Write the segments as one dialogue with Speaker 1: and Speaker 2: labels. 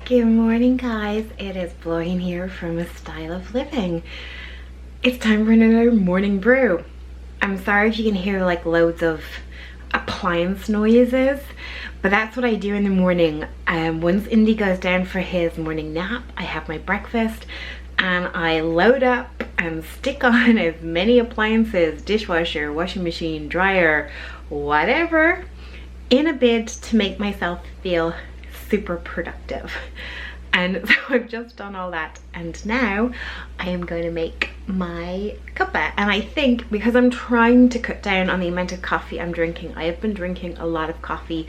Speaker 1: Good morning, guys. It is Bláithín here from A Style of Living. It's time for another morning brew. I'm sorry if you can hear like loads of appliance noises, but that's what I do in the morning. Once Indy goes down for his morning nap, I have my breakfast and I load up and stick on as many appliances, dishwasher, washing machine, dryer, whatever, in a bid to make myself feel super productive. And so I've just done all that, and now I am going to make my cuppa. And I think because I'm trying to cut down on the amount of coffee I'm drinking, I have been drinking a lot of coffee,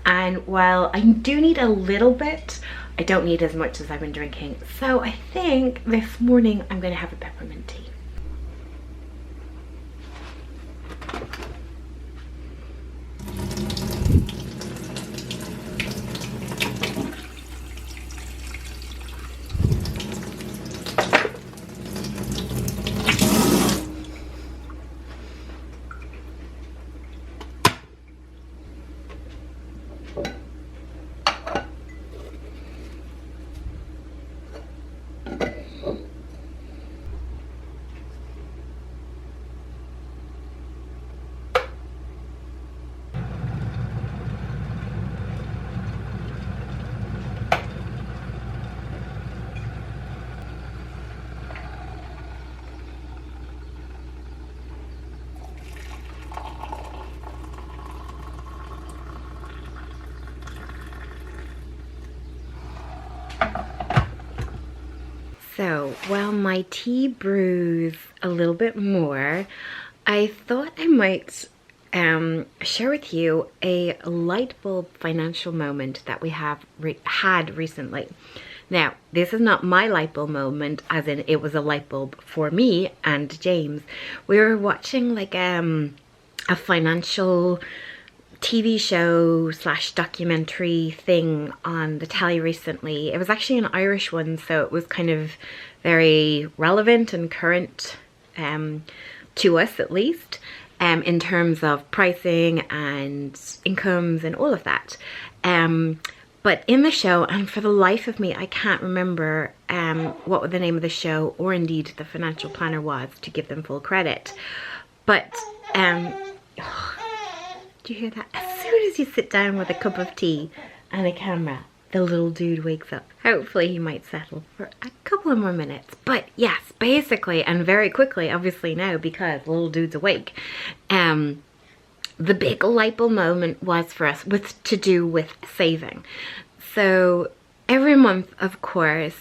Speaker 1: and while I do need a little bit, I don't need as much as I've been drinking. So I think this morning I'm going to have a peppermint tea. So while my tea brews a little bit more, I thought I might share with you a light bulb financial moment that we have had recently. Now, this is not my light bulb moment, as in it was a light bulb for me and James. We were watching like a financial TV show / documentary thing on the telly recently. It was actually an Irish one, so it was kind of very relevant and current to us, at least, in terms of pricing and incomes and all of that. But in the show, and for the life of me, I can't remember what the name of the show or indeed the financial planner was, to give them full credit. But do you hear that? As soon as you sit down with a cup of tea and a camera, the little dude wakes up. Hopefully he might settle for a couple of more minutes. But yes, basically, and very quickly, obviously now, because the little dude's awake, the big light bulb moment was for us to do with saving. So every month, of course,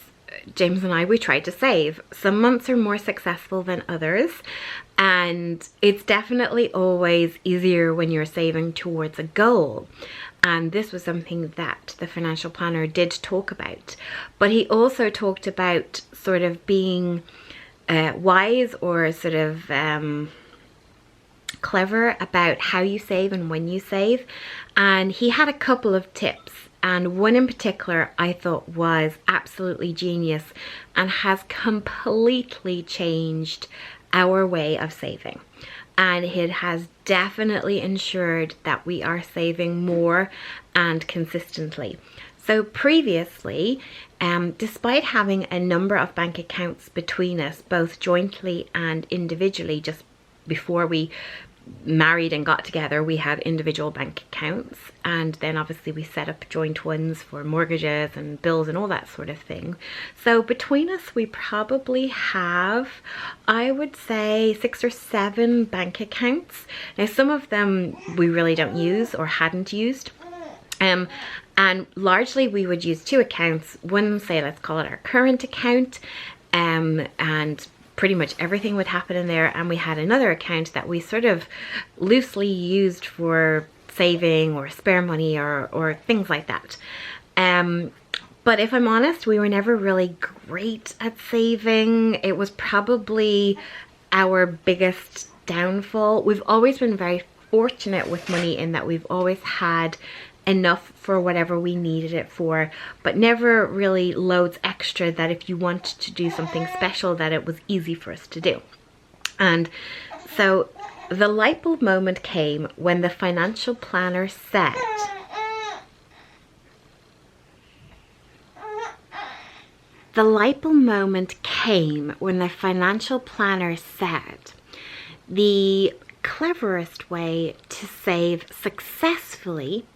Speaker 1: James and I, we try to save. Some months are more successful than others, and it's definitely always easier when you're saving towards a goal. And this was something that the financial planner did talk about. But he also talked about sort of being wise, or sort of clever about how you save and when you save. And he had a couple of tips. And one in particular I thought was absolutely genius and has completely changed our way of saving. And it has definitely ensured that we are saving more and consistently. So previously, despite having a number of bank accounts between us, both jointly and individually, just before we married and got together, we had individual bank accounts, and then obviously we set up joint ones for mortgages and bills and all that sort of thing. So between us we probably have, I would say, 6 or 7 bank accounts. Now some of them we really don't use or hadn't used, and largely we would use 2 accounts. One, say, let's call it our current account, and pretty much everything would happen in there, and we had another account that we sort of loosely used for saving or spare money or things like that. But if I'm honest, we were never really great at saving. It was probably our biggest downfall. We've always been very fortunate with money in that we've always had enough for whatever we needed it for, but never really loads extra that if you wanted to do something special that it was easy for us to do. And so the light bulb moment came when the financial planner said, The light bulb moment came when the financial planner said the cleverest way to save successfully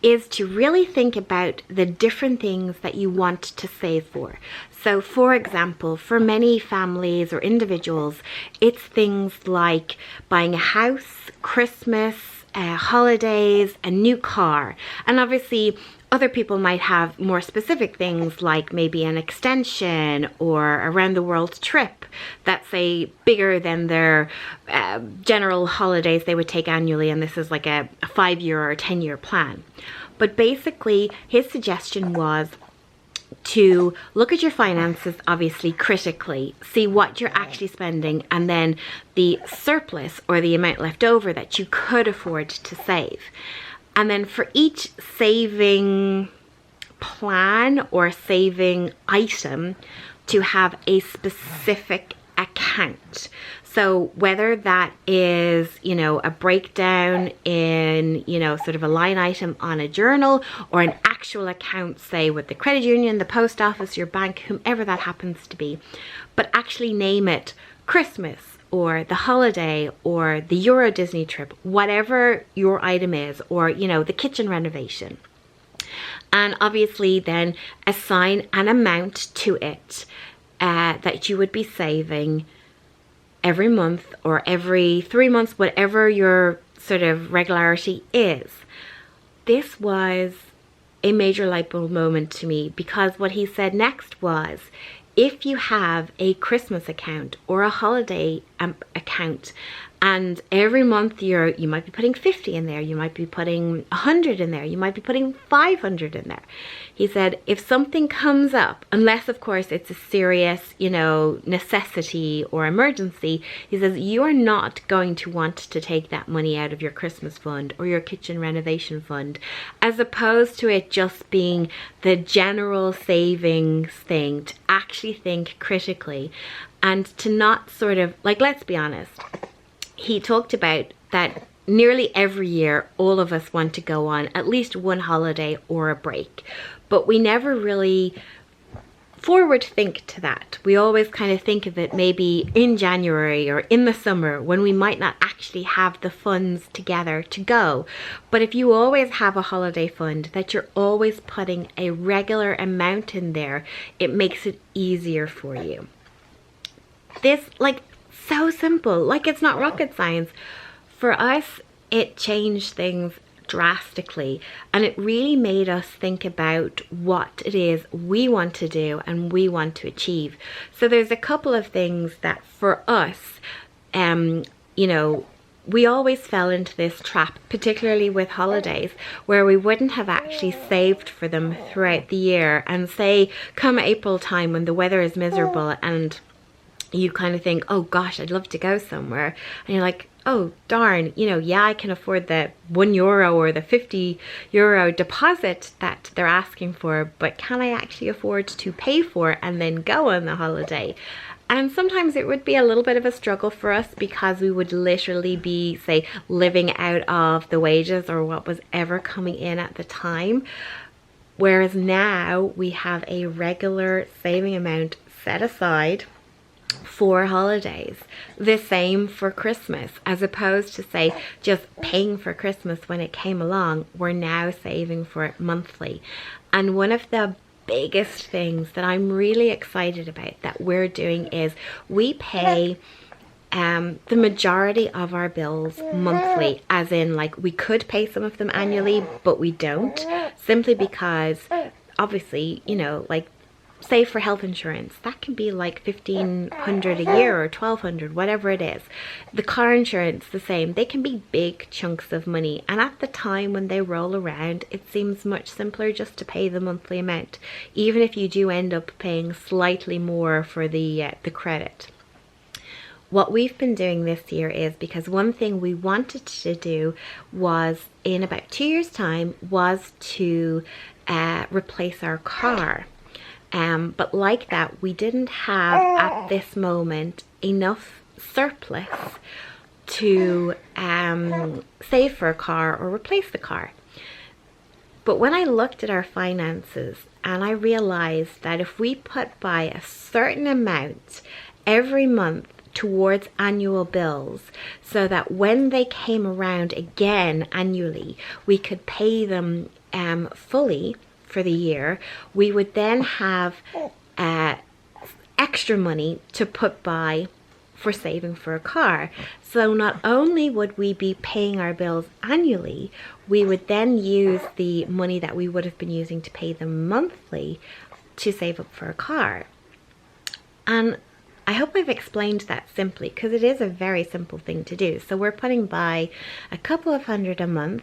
Speaker 1: is to really think about the different things that you want to save for. So for example, for many families or individuals, it's things like buying a house, Christmas, holidays, a new car. And obviously other people might have more specific things like maybe an extension or a round the world trip that's say bigger than their general holidays they would take annually, and this is like a 5-year or a 10-year plan. But basically his suggestion was to look at your finances, obviously critically, see what you're actually spending, and then the surplus or the amount left over that you could afford to save. And then for each saving plan or saving item to have a specific account. So whether that is, you know, a breakdown in, you know, sort of a line item on a journal, or an actual account, say with the credit union, the post office, your bank, whomever that happens to be, but actually name it Christmas or the holiday or the Euro Disney trip, whatever your item is, or, you know, the kitchen renovation. And obviously then assign an amount to it that you would be saving every month or every 3 months, whatever your sort of regularity is. This was a major light bulb moment to me, because what he said next was, if you have a Christmas account or a holiday account, and every month you might be putting 50 in there, you might be putting 100 in there, you might be putting 500 in there. He said, if something comes up, unless of course it's a serious, you know, necessity or emergency, he says you are not going to want to take that money out of your Christmas fund or your kitchen renovation fund, as opposed to it just being the general savings thing, to actually think critically and to not sort of, like, let's be honest, he talked about that nearly every year all of us want to go on at least one holiday or a break, but we never really forward think to that. We always kind of think of it maybe in January or in the summer when we might not actually have the funds together to go. But if you always have a holiday fund that you're always putting a regular amount in there, it makes it easier for you. This, like, so simple, like it's not rocket science. For us, it changed things drastically, and it really made us think about what it is we want to do and we want to achieve. So there's a couple of things that for us, you know, we always fell into this trap, particularly with holidays, where we wouldn't have actually saved for them throughout the year, and say come April time when the weather is miserable and you kind of think, oh gosh, I'd love to go somewhere, and you're like, oh darn, you know, yeah, I can afford the €1 or the €50 deposit that they're asking for, but can I actually afford to pay for and then go on the holiday? And sometimes it would be a little bit of a struggle for us, because we would literally be, say, living out of the wages or what was ever coming in at the time. Whereas now we have a regular saving amount set aside for holidays. The same for Christmas, as opposed to say just paying for Christmas when it came along, we're now saving for it monthly. And one of the biggest things that I'm really excited about that we're doing is we pay the majority of our bills monthly, as in, like, we could pay some of them annually, but we don't, simply because obviously, you know, like, say for health insurance, that can be like $1,500 a year or $1,200, whatever it is. The car insurance, the same. They can be big chunks of money, and at the time when they roll around, it seems much simpler just to pay the monthly amount, even if you do end up paying slightly more for the credit. What we've been doing this year is, because one thing we wanted to do was, in about 2 years' time, was to replace our car. But like that, we didn't have at this moment enough surplus to save for a car or replace the car. But when I looked at our finances and I realized that if we put by a certain amount every month towards annual bills, so that when they came around again annually, we could pay them fully for the year, we would then have extra money to put by for saving for a car. So not only would we be paying our bills annually, we would then use the money that we would have been using to pay them monthly to save up for a car. And I hope I've explained that simply, because it is a very simple thing to do. So we're putting by a couple of hundred a month,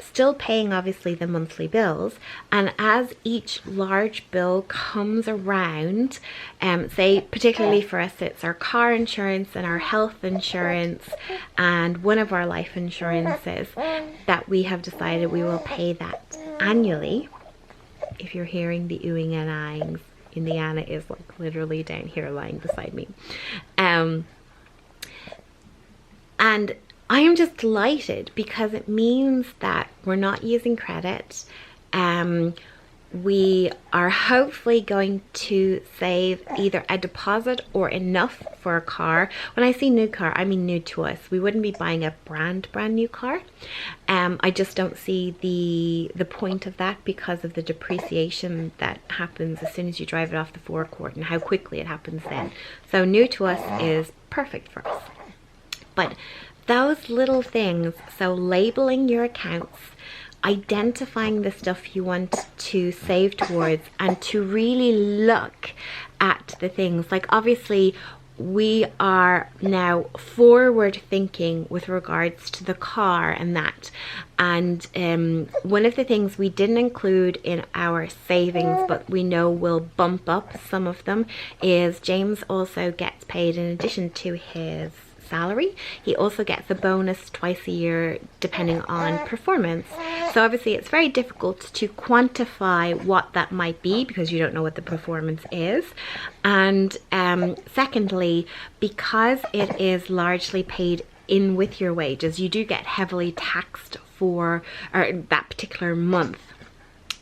Speaker 1: still paying obviously the monthly bills, and as each large bill comes around, say particularly for us it's our car insurance and our health insurance and one of our life insurances, that we have decided we will pay that annually. If you're hearing the oohing and ahhings, Indiana is like literally down here lying beside me. And I am just delighted because it means that we're not using credit. We are hopefully going to save either a deposit or enough for a car. When I say new car, I mean new to us. We wouldn't be buying a brand new car. I just don't see the point of that because of the depreciation that happens as soon as you drive it off the forecourt and how quickly it happens then. So new to us is perfect for us. But those little things, so labeling your accounts, identifying the stuff you want to save towards, and to really look at the things, like obviously we are now forward thinking with regards to the car and that, and one of the things we didn't include in our savings but we know will bump up some of them is James also gets paid, in addition to his salary, he also gets a bonus twice a year depending on performance. So obviously it's very difficult to quantify what that might be because you don't know what the performance is. And secondly, because it is largely paid in with your wages, you do get heavily taxed for that particular month.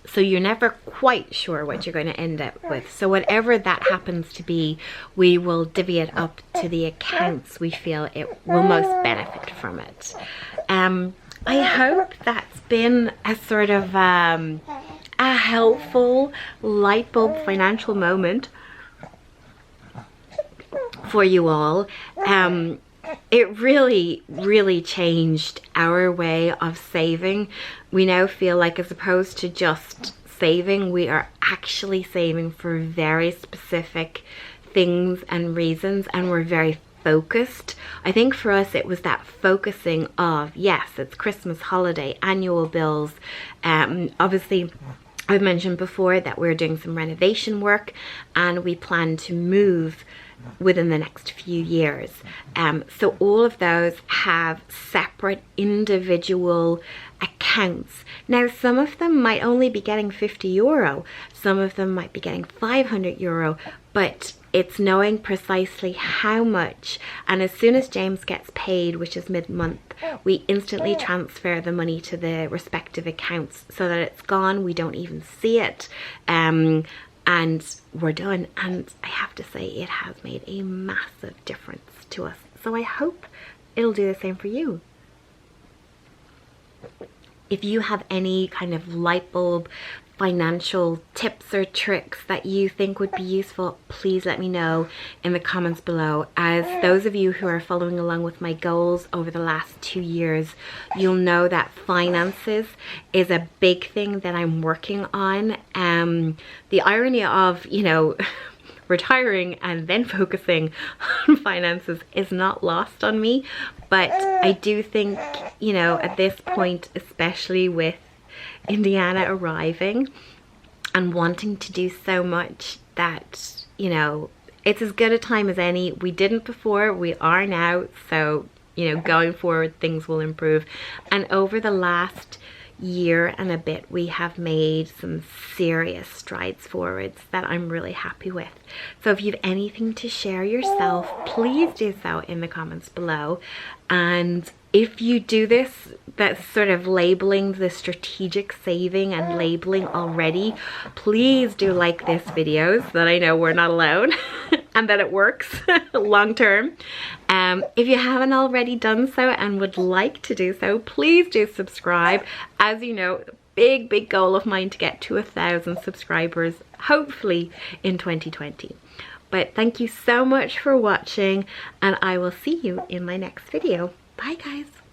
Speaker 1: So you're never quite sure what you're going to end up with. So whatever that happens to be, we will divvy it up to the accounts we feel it will most benefit from it. I hope that's been a sort of a helpful light bulb financial moment for you all. It really changed our way of saving. We now feel like, as opposed to just saving, we are actually saving for very specific things and reasons, and we're very focused. I think for us it was that focusing of, yes, it's Christmas holiday, annual bills. Obviously I've mentioned before that we're doing some renovation work and we plan to move within the next few years. So all of those have separate individual accounts. Now some of them might only be getting €50, some of them might be getting €500, but it's knowing precisely how much, and as soon as James gets paid, which is mid-month, we instantly transfer the money to the respective accounts so that it's gone, we don't even see it, and we're done. And I have to say, it has made a massive difference to us. So I hope it'll do the same for you. If you have any kind of light bulb financial tips or tricks that you think would be useful, please let me know in the comments below. As those of you who are following along with my goals over the last 2 years, you'll know that finances is a big thing that I'm working on. The irony of, you know, retiring and then focusing on finances is not lost on me, but I do think, you know, at this point, especially with Indiana arriving and wanting to do so much, that, you know, it's as good a time as any. We didn't before, we are now, so, you know, going forward things will improve. And over the last year and a bit, we have made some serious strides forwards that I'm really happy with. So if you have anything to share yourself, please do so in the comments below. And if you do this, that's sort of labeling the strategic saving and labeling already, please do like this video so that I know we're not alone and that it works long term. If you haven't already done so and would like to do so, please do subscribe. As you know, big goal of mine to get to 1,000 subscribers, hopefully in 2020. But thank you so much for watching, and I will see you in my next video. Bye guys.